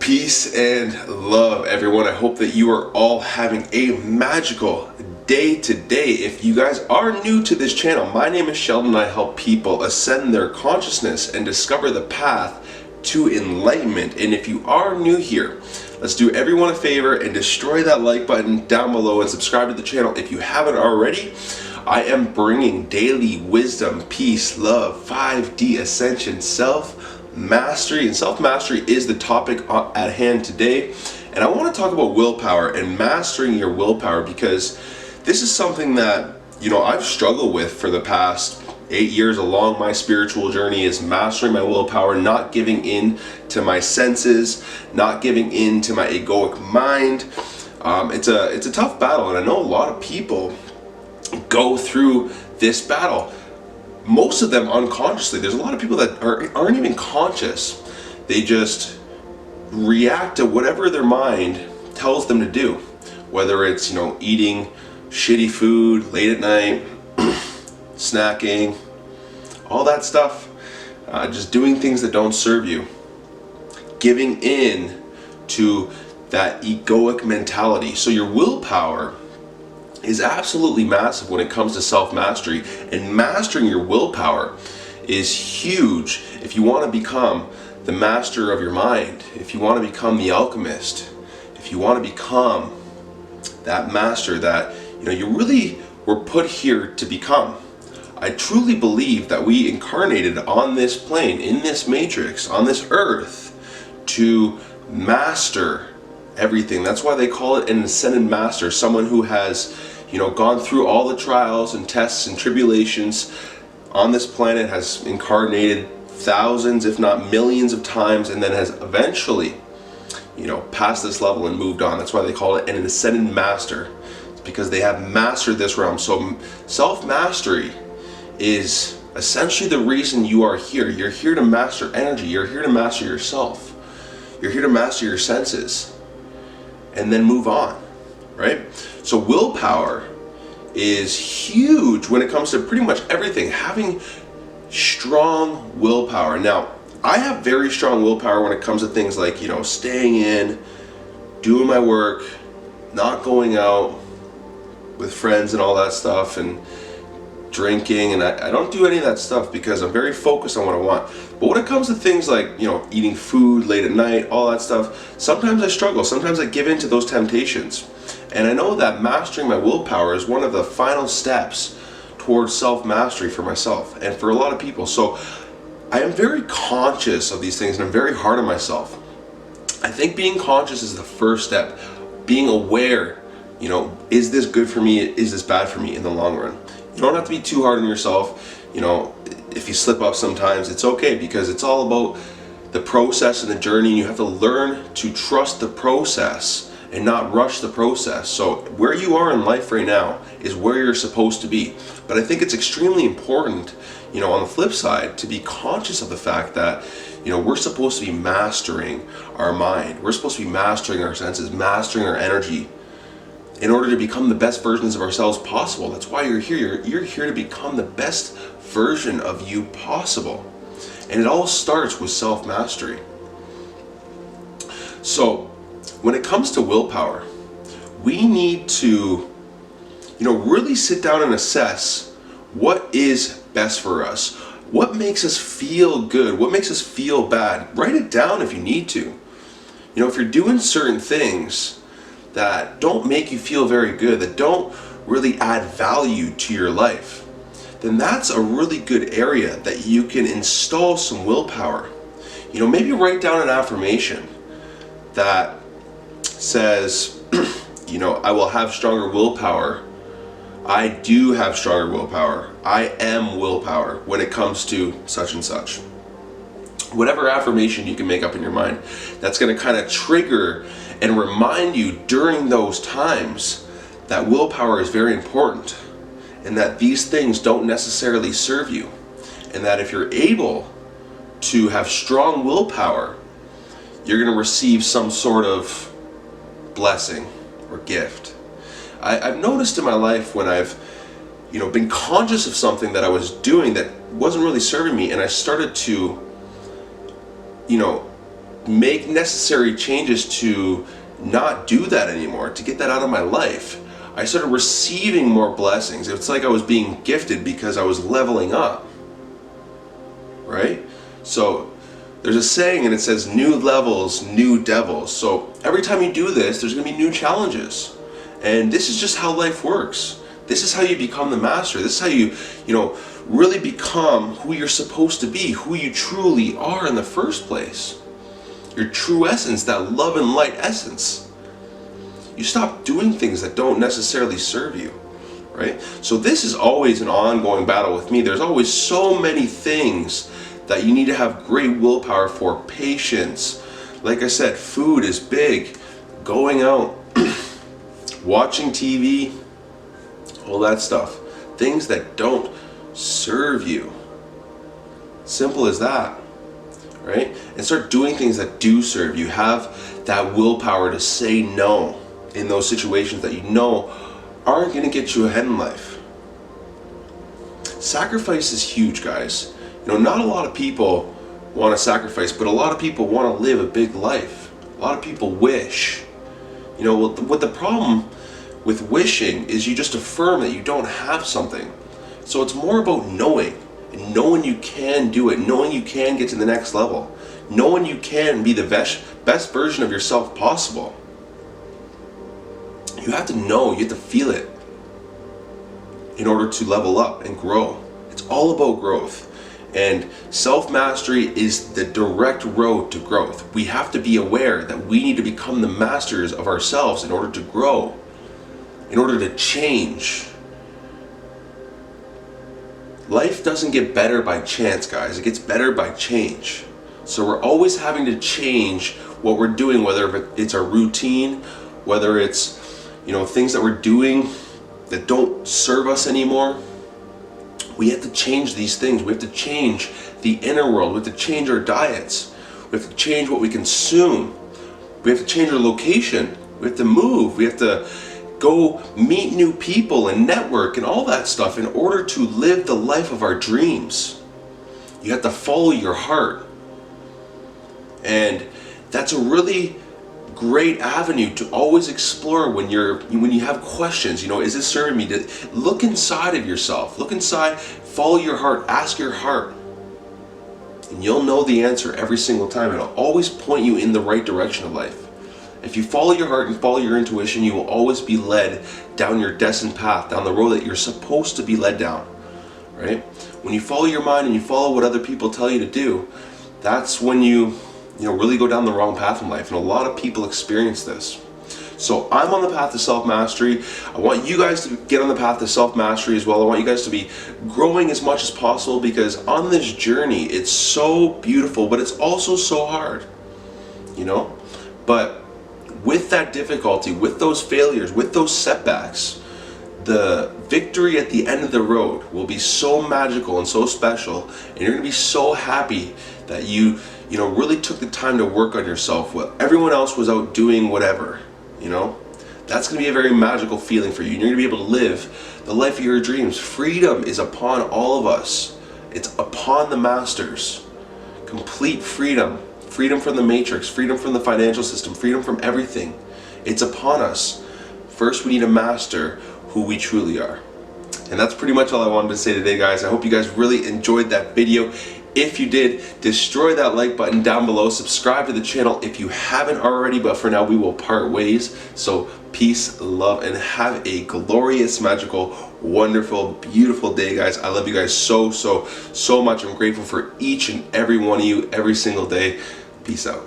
Peace and love, everyone. I hope that you are all having a magical day today. If you guys are new to this channel, my name is Sheldon and I help people ascend their consciousness and discover the path to enlightenment. And if you are new here, let's do everyone a favor and destroy that like button down below and subscribe to the channel if you haven't already. I am bringing daily wisdom, peace, love, 5D ascension, self-mastery, and self-mastery is the topic at hand today. And I want to talk about willpower and mastering your willpower, because this is something that, I've struggled with for the past 8 years along my spiritual journey, is mastering my willpower, not giving in to my senses, not giving in to my egoic mind. It's a tough battle, and I know a lot of people go through this battle, most of them unconsciously. There's a lot of people that aren't even conscious. They just react to whatever their mind tells them to do, whether it's eating shitty food late at night, snacking, all that stuff, just doing things that don't serve you, giving in to that egoic mentality. So your willpower is absolutely massive when it comes to self-mastery, and mastering your willpower is huge if you want to become the master of your mind, if you want to become the alchemist, if you want to become that master that you really were put here to become. I truly believe that we incarnated on this plane, in this matrix, on this earth, to master everything. That's why they call it an ascended master, someone who has gone through all the trials and tests and tribulations on this planet, has incarnated thousands if not millions of times, and then has eventually passed this level and moved on. That's why they call it an ascended master. It's because they have mastered this realm. So self-mastery is essentially the reason you are here. You're here to master energy. You're here to master yourself. You're here to master your senses and then move on, right? So willpower is huge when it comes to pretty much everything. Having strong willpower. Now, I have very strong willpower when it comes to things like, staying in, doing my work, not going out with friends and all that stuff, and drinking, and I don't do any of that stuff because I'm very focused on what I want. But when it comes to things like, eating food late at night, all that stuff, sometimes I struggle. Sometimes I give in to those temptations. And I know that mastering my willpower is one of the final steps towards self-mastery for myself and for a lot of people. So I am very conscious of these things, and I'm very hard on myself. I think being conscious is the first step. Being aware, is this good for me? Is this bad for me in the long run? You don't have to be too hard on yourself. If you slip up sometimes, it's okay, because it's all about the process and the journey, and you have to learn to trust the process and not rush the process. So where you are in life right now is where you're supposed to be. But I think it's extremely important, on the flip side, to be conscious of the fact that, we're supposed to be mastering our mind. We're supposed to be mastering our senses, mastering our energy, in order to become the best versions of ourselves possible. That's why you're here. You're here to become the best version of you possible. And it all starts with self-mastery. So when it comes to willpower, we need to, really sit down and assess what is best for us. What makes us feel good? What makes us feel bad? Write it down if you need to. If you're doing certain things that don't make you feel very good, that don't really add value to your life, then that's a really good area that you can install some willpower. Maybe write down an affirmation that says, I will have stronger willpower. I do have stronger willpower. I am willpower when it comes to such and such. Whatever affirmation you can make up in your mind, that's going to kind of trigger and remind you during those times that willpower is very important, and that these things don't necessarily serve you, and that if you're able to have strong willpower, you're going to receive some sort of blessing or gift. I've noticed in my life when I've been conscious of something that I was doing that wasn't really serving me, and I started to make necessary changes to not do that anymore, to get that out of my life, I started receiving more blessings. It's like I was being gifted because I was leveling up, right? So there's a saying and it says, new levels, new devils. So every time you do this, there's gonna be new challenges. And this is just how life works. This is how you become the master. This is how you really become who you're supposed to be, who you truly are in the first place. Your true essence, that love and light essence. You stop doing things that don't necessarily serve you, right? So this is always an ongoing battle with me. There's always so many things that you need to have great willpower for. Patience. Like I said, food is big. Going out, watching TV, all that stuff. Things that don't serve you. Simple as that, right? And start doing things that do serve you. Have that willpower to say no in those situations that you know aren't going to get you ahead in life. Sacrifice is huge, guys. Not a lot of people want to sacrifice, but a lot of people want to live a big life. A lot of people wish. What the problem with wishing is you just affirm that you don't have something. So it's more about knowing, and knowing you can do it, knowing you can get to the next level, knowing you can be the best version of yourself possible. You have to know, you have to feel it in order to level up and grow. It's all about growth. And self-mastery is the direct road to growth. We have to be aware that we need to become the masters of ourselves in order to grow, in order to change. Life doesn't get better by chance, guys. It gets better by change. So we're always having to change what we're doing, whether it's our routine, whether it's things that we're doing that don't serve us anymore. We have to change these things. We have to change the inner world. We have to change our diets. We have to change what we consume. We have to change our location. We have to move. We have to go meet new people and network and all that stuff in order to live the life of our dreams. You have to follow your heart. And that's a really great avenue to always explore when you have questions. Is this serving me? Look inside of yourself. Look inside, follow your heart, ask your heart. And you'll know the answer every single time. It'll always point you in the right direction of life. If you follow your heart and follow your intuition, you will always be led down your destined path, down the road that you're supposed to be led down, right? When you follow your mind and you follow what other people tell you to do, that's when you really go down the wrong path in life. And a lot of people experience this. So I'm on the path to self-mastery. I want you guys to get on the path to self-mastery as well. I want you guys to be growing as much as possible, because on this journey, it's so beautiful, but it's also so hard, But with that difficulty, with those failures, with those setbacks, the victory at the end of the road will be so magical and so special, and you're going to be so happy that you really took the time to work on yourself while everyone else was out doing whatever, That's going to be a very magical feeling for you. You're going to be able to live the life of your dreams. Freedom is upon all of us. It's upon the masters. Complete freedom. Freedom from the matrix, freedom from the financial system, freedom from everything. It's upon us. First, we need to master who we truly are. And that's pretty much all I wanted to say today, guys. I hope you guys really enjoyed that video. If you did, destroy that like button down below. Subscribe to the channel if you haven't already, but for now we will part ways. So peace, love, and have a glorious, magical, wonderful, beautiful day, guys. I love you guys so much. I'm grateful for each and every one of you every single day. Peace out.